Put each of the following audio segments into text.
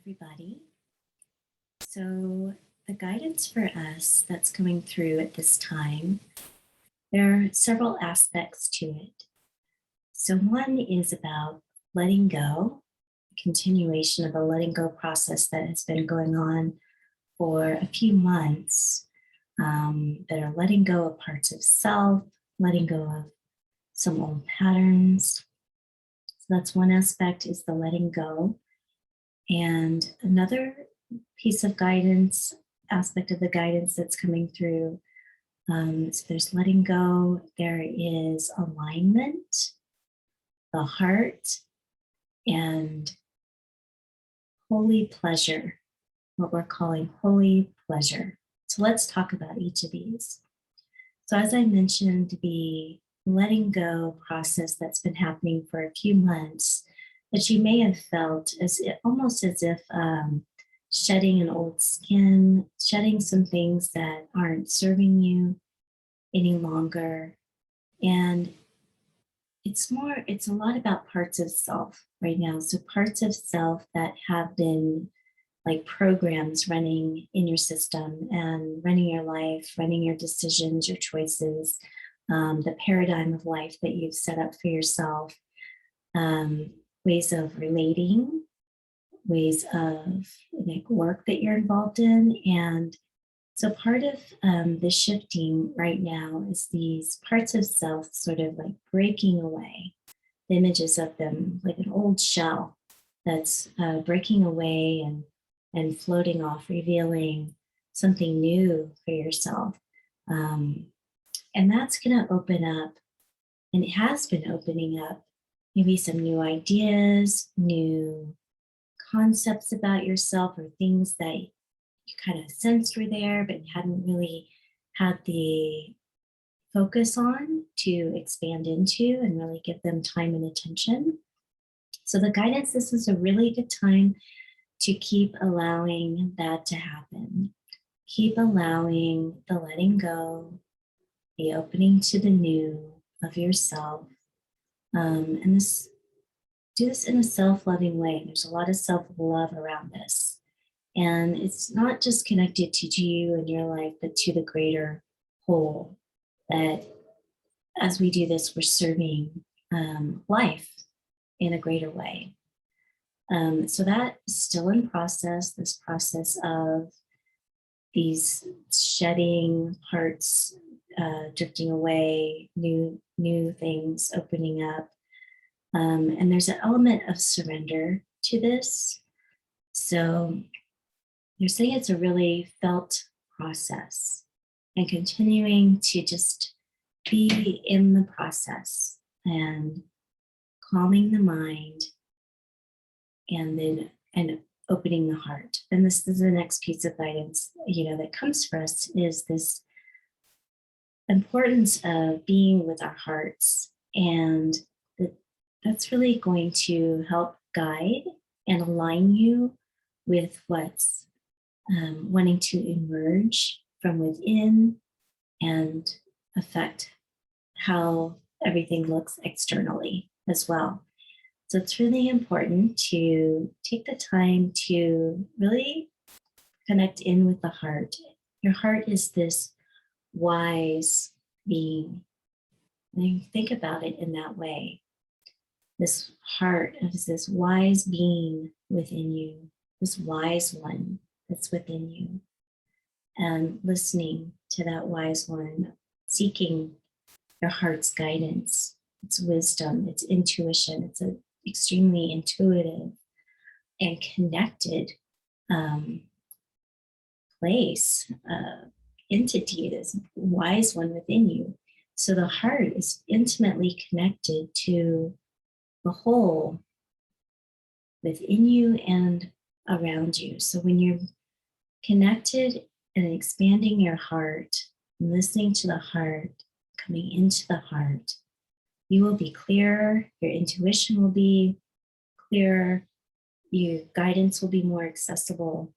everybody. So the guidance for us that's coming through at this time, there are several aspects to it. So one is about letting go, continuation of a letting go process that has been going on for a few months, that are letting go of parts of self, letting go of some old patterns. So that's one aspect, is the letting go. And another piece of guidance, aspect of the guidance that's coming through, so there's letting go, there is alignment, the heart, and holy pleasure, what we're calling holy pleasure. So let's talk about each of these. So as I mentioned, the letting go process that's been happening for a few months, that you may have felt almost as if shedding an old skin, shedding some things that aren't serving you any longer. And it's a lot about parts of self right now. So parts of self that have been like programs running in your system and running your life, running your decisions, your choices, the paradigm of life that you've set up for yourself, ways of relating, ways of like work that you're involved in. And so part of the shifting right now is these parts of self sort of like breaking away, the images of them like an old shell that's breaking away and floating off, revealing something new for yourself. And that's going to open up, and it has been opening up, maybe some new ideas, new concepts about yourself, or things that you kind of sensed were there, but hadn't really had the focus on to expand into and really give them time and attention. So the guidance, this is a really good time to keep allowing that to happen. Keep allowing the letting go, the opening to the new of yourself. And do this in a self-loving way. There's a lot of self-love around this. And it's not just connected to you and your life, but to the greater whole. That as we do this, we're serving life in a greater way. So that is still in process, this process of these shedding parts, drifting away, new things opening up. And there's an element of surrender to this. So you're saying it's a really felt process, and continuing to just be in the process and calming the mind, and opening the heart. And this is the next piece of guidance, that comes for us, is this importance of being with our hearts. And that's really going to help guide and align you with what's wanting to emerge from within and affect how everything looks externally as well. So it's really important to take the time to really connect in with the heart. Your heart is this wise being. And you think about it in that way. This heart is this wise being within you, this wise one that's within you. And listening to that wise one, seeking your heart's guidance, its wisdom, its intuition. It's an extremely intuitive and connected place, entity, this wise one within you. So the heart is intimately connected to the whole within you and around you. So when you're connected and expanding your heart, and listening to the heart, coming into the heart, you will be clearer, your intuition will be clearer, your guidance will be more accessible.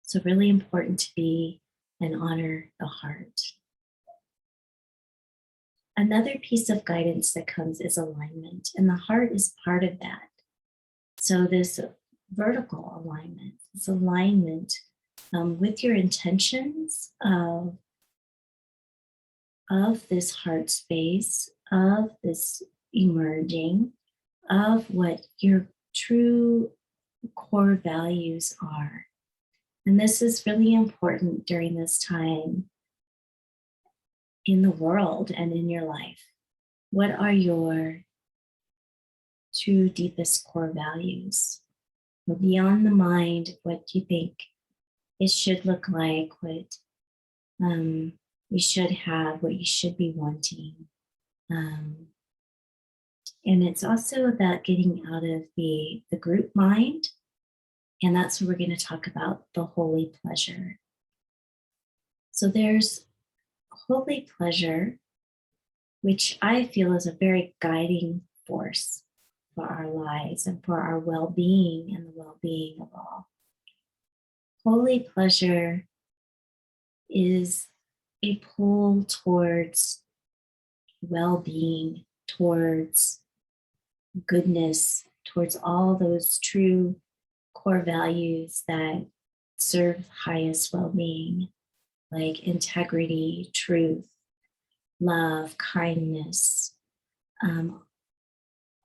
So really important to be and honor the heart. Another piece of guidance that comes is alignment, and the heart is part of that. So this vertical alignment. It's alignment with your intentions of this heart space, of this emerging, of what your true core values are. And this is really important during this time in the world and in your life. What are your true deepest core values? Beyond the mind, what you think it should look like, what you should have, what you should be wanting. And it's also about getting out of the group mind. And that's what we're going to talk about, the holy pleasure. So there's holy pleasure, which I feel is a very guiding force for our lives and for our well-being and the well-being of all. Holy pleasure is a pull towards well-being, towards goodness, towards all those true core values that serve highest well-being, like integrity, truth, love, kindness,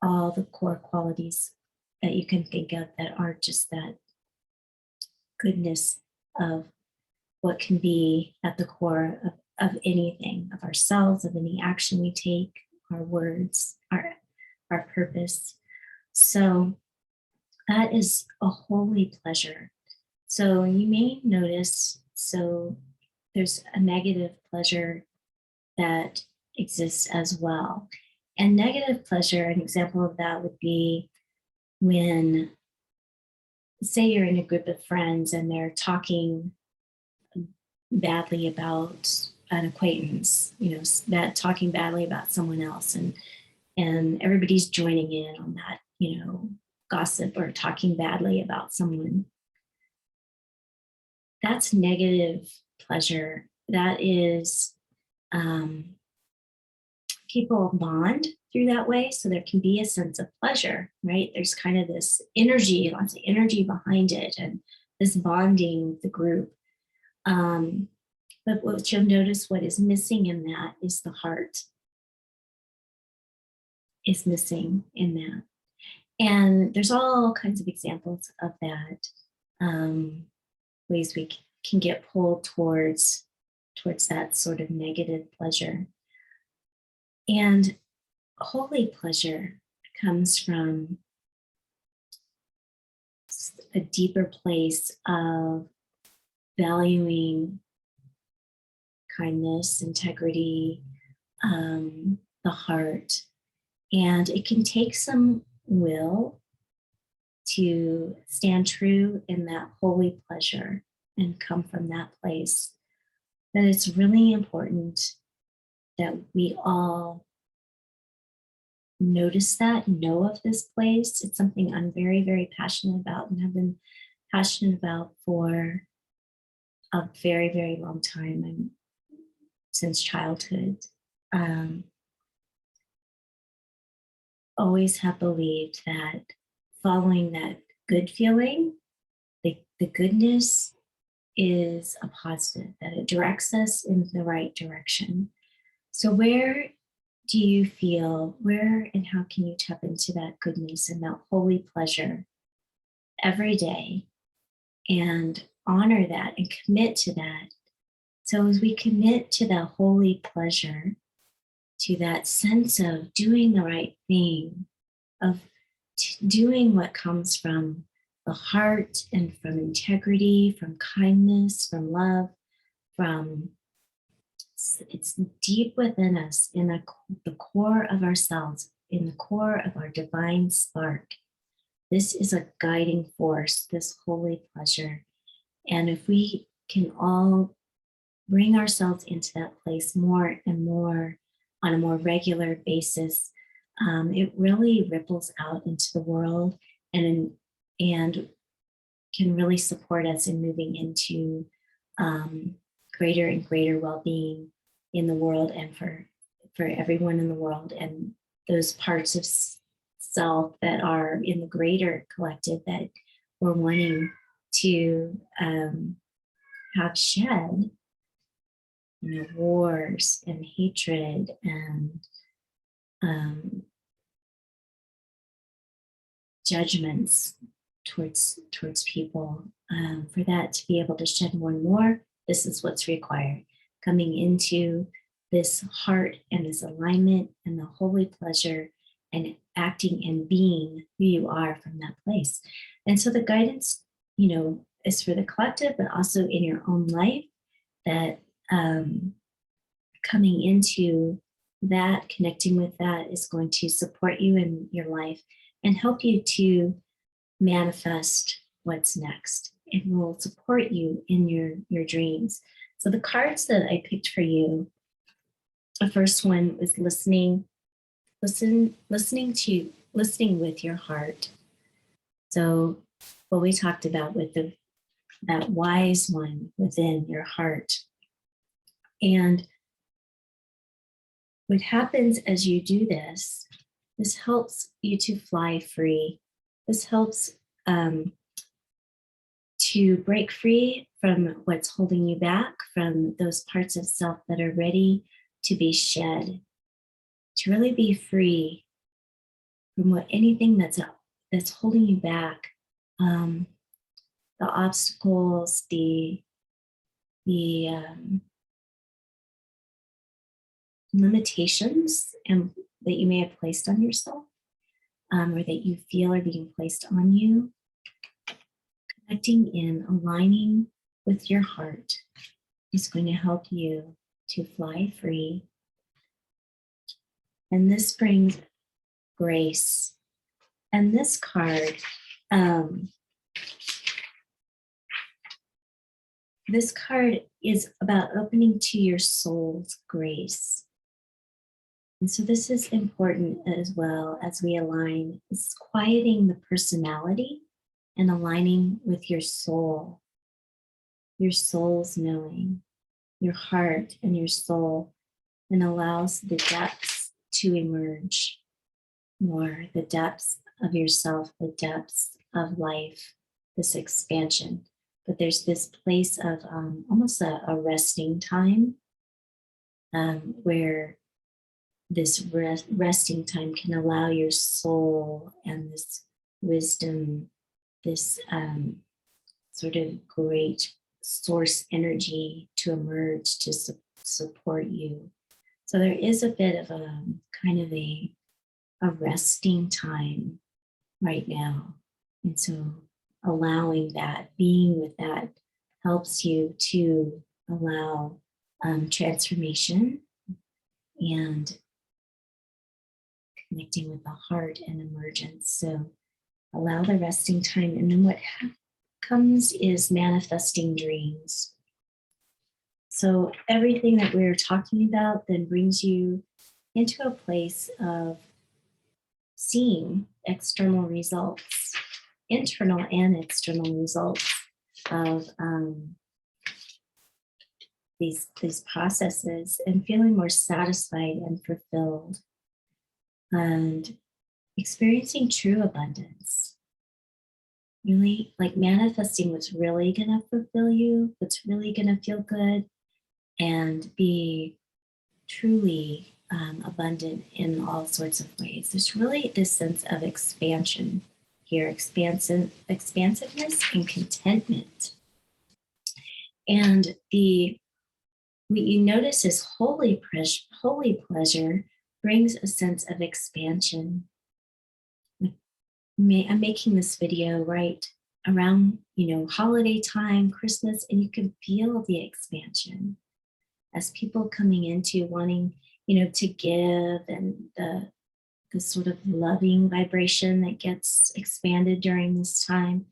all the core qualities that you can think of that are just that goodness of what can be at the core of anything, of ourselves, of any action we take, our words, our purpose. So that is a holy pleasure. So you may notice, so there's a negative pleasure that exists as well. And negative pleasure, an example of that would be when, say you're in a group of friends and they're talking badly about an acquaintance, talking badly about someone else, and everybody's joining in on that, gossip or talking badly about someone. That's negative pleasure. That is, people bond through that way. So there can be a sense of pleasure, right? There's kind of this energy, lots of energy behind it, and this bonding with the group. But what you'll notice, what is missing in that is the heart is missing in that. And there's all kinds of examples of that, ways we can get pulled towards that sort of negative pleasure. And holy pleasure comes from a deeper place of valuing kindness, integrity, the heart. And it can take some will to stand true in that holy pleasure and come from that place. But it's really important that we all notice that, know of this place. It's something I'm very, very passionate about and have been passionate about for a very, very long time, since childhood. Always have believed that following that good feeling, the goodness is a positive, that it directs us in the right direction. So where do you feel, where and how can you tap into that goodness and that holy pleasure every day and honor that and commit to that? So as we commit to that holy pleasure, to that sense of doing the right thing, of doing what comes from the heart and from integrity, from kindness, from love, it's deep within us, in the core of ourselves, in the core of our divine spark. This is a guiding force, this holy pleasure. And if we can all bring ourselves into that place more and more on a more regular basis, it really ripples out into the world and can really support us in moving into greater and greater well-being in the world and for everyone in the world, and those parts of self that are in the greater collective that or wanting to have shed, wars and hatred and judgments towards people. For that to be able to shed more and more, this is what's required. Coming into this heart and this alignment and the holy pleasure and acting and being who you are from that place. And so the guidance, is for the collective, but also in your own life, that coming into that, connecting with that is going to support you in your life and help you to manifest what's next. It will support you in your dreams. So the cards that I picked for you, the first one was listening with your heart. So what we talked about with that wise one within your heart. And what happens as you do this helps you to fly free. This helps to break free from what's holding you back, from those parts of self that are ready to be shed, to really be free from anything that's holding you back, the obstacles, the limitations that you may have placed on yourself, or that you feel are being placed on you. Connecting in, aligning with your heart is going to help you to fly free. And this brings grace. And this card, is about opening to your soul's grace. And so this is important as well as we align. It's quieting the personality and aligning with your soul's knowing, your heart and your soul, and allows the depths to emerge more, the depths of yourself, the depths of life, this expansion. But there's this place of almost a resting time, where this resting time can allow your soul and this wisdom, this sort of great source energy to emerge to support you. So there is a bit of a kind of a resting time right now. And so allowing that, being with that, helps you to allow transformation and connecting with the heart and emergence. So allow the resting time. And then what comes is manifesting dreams. So everything that we're talking about then brings you into a place of seeing external results, internal and external results of these processes, and feeling more satisfied and fulfilled and experiencing true abundance. Really like manifesting what's really going to fulfill you, what's really going to feel good, and be truly abundant in all sorts of ways. There's really this sense of expansion here, expansiveness and contentment. And what you notice is holy pleasure brings a sense of expansion. I'm making this video right around, holiday time, Christmas, and you can feel the expansion as people coming into wanting, to give, and the sort of loving vibration that gets expanded during this time.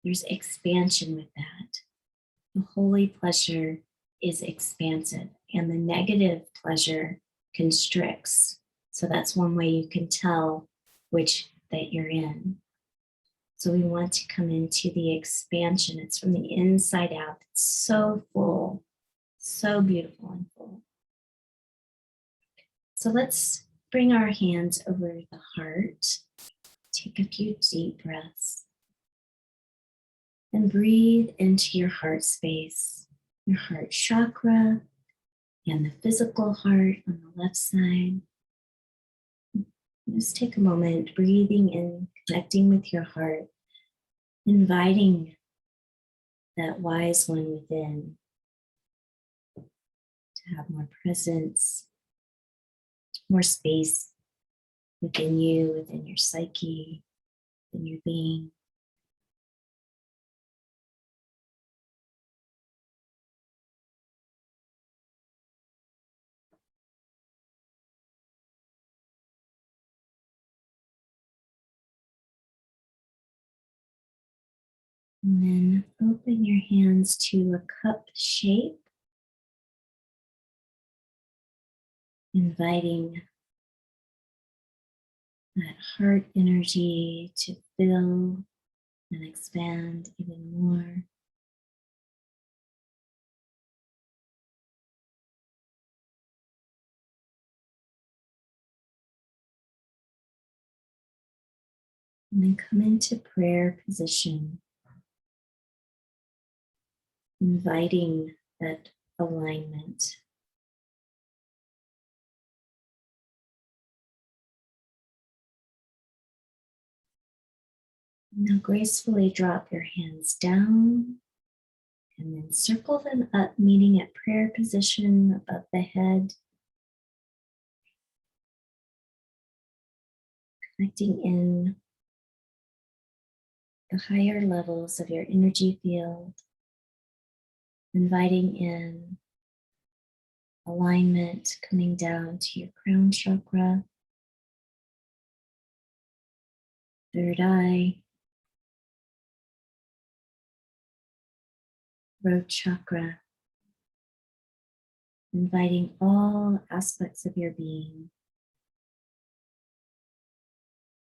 There's expansion with that. The holy pleasure is expansive, and the negative pleasure constricts. So that's one way you can tell which that you're in. So we want to come into the expansion. It's from the inside out. It's so full, so beautiful and full. So let's bring our hands over the heart, Take a few deep breaths and breathe into your heart space, your heart chakra, and the physical heart on the left side. Just take a moment, breathing in, connecting with your heart, inviting that wise one within to have more presence, more space within you, within your psyche, within your being. And then open your hands to a cup shape, inviting that heart energy to fill and expand even more. And then come into prayer position, inviting that alignment. Now gracefully drop your hands down and then circle them up, meeting at prayer position above the head, connecting in the higher levels of your energy field, inviting in alignment coming down to your crown chakra, third eye, throat chakra, inviting all aspects of your being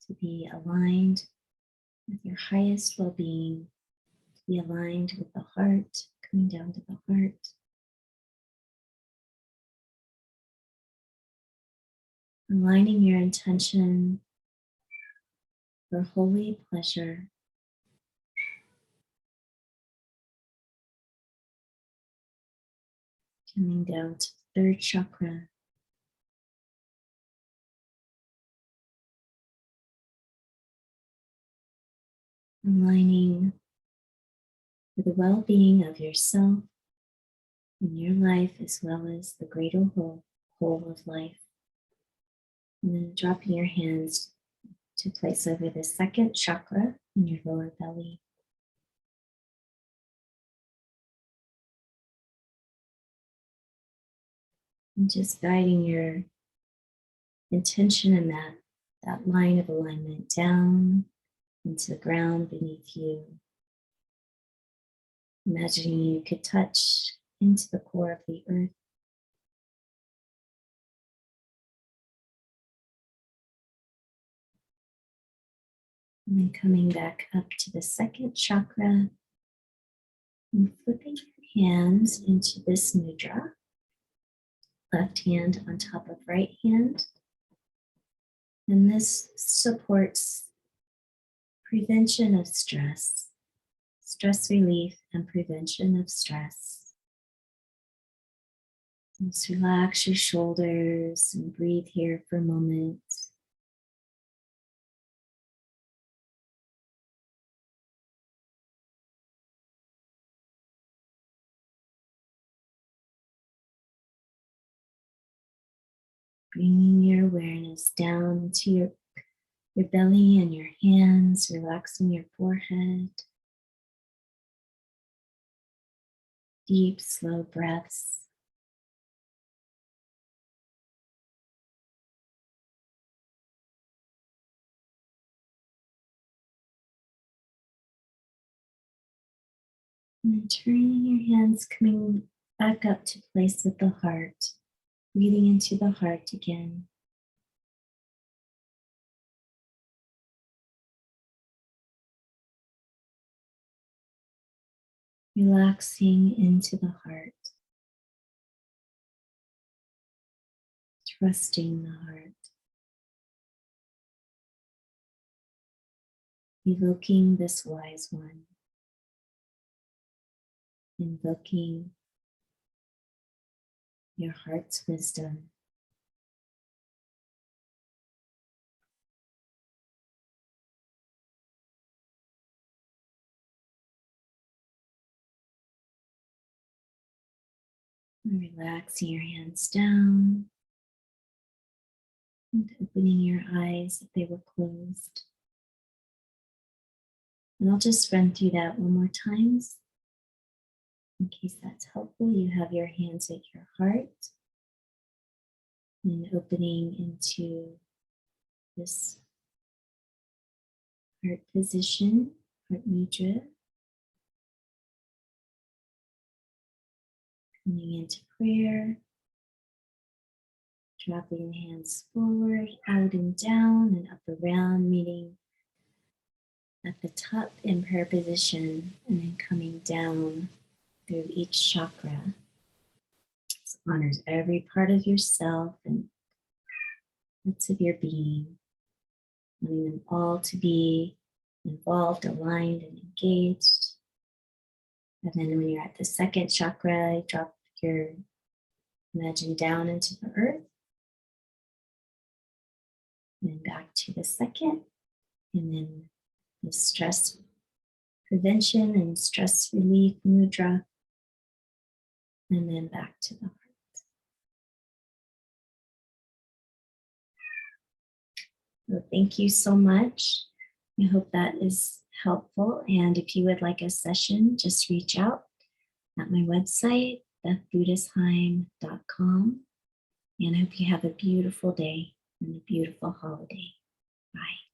to be aligned with your highest well-being, to be aligned with the heart, coming down to the heart, aligning your intention for holy pleasure, coming down to the third chakra, aligning for the well-being of yourself and your life as well as the greater whole of life. And then dropping your hands to place over the second chakra in your lower belly. And just guiding your intention in that line of alignment down into the ground beneath you. Imagining you could touch into the core of the earth. And then coming back up to the second chakra and flipping your hands into this mudra. Left hand on top of right hand. And this supports prevention of stress, stress relief and prevention of stress. Just relax your shoulders and breathe here for a moment. Bringing your awareness down to your belly and your hands, relaxing your forehead. Deep, slow breaths. And then turning your hands, coming back up to place at the heart. Breathing into the heart again. Relaxing into the heart. Trusting the heart. evoking this wise one, invoking your heart's wisdom. Relaxing your hands down and opening your eyes if they were closed. And I'll just run through that one more time in case that's helpful. You have your hands at your heart and opening into this heart position, heart mudra. Coming into prayer, dropping the hands forward, out and down, and up around, meeting at the top in prayer position, and then coming down through each chakra. This honors every part of yourself and parts of your being, wanting them all to be involved, aligned, and engaged. And then when you're at the second chakra, drop your imagine down into the earth, and then back to the second, and then the stress prevention and stress relief mudra, and then back to the heart. So thank you so much. I hope that is helpful. And if you would like a session, just reach out at my website, bethbudesheim.com. And I hope you have a beautiful day and a beautiful holiday. Bye.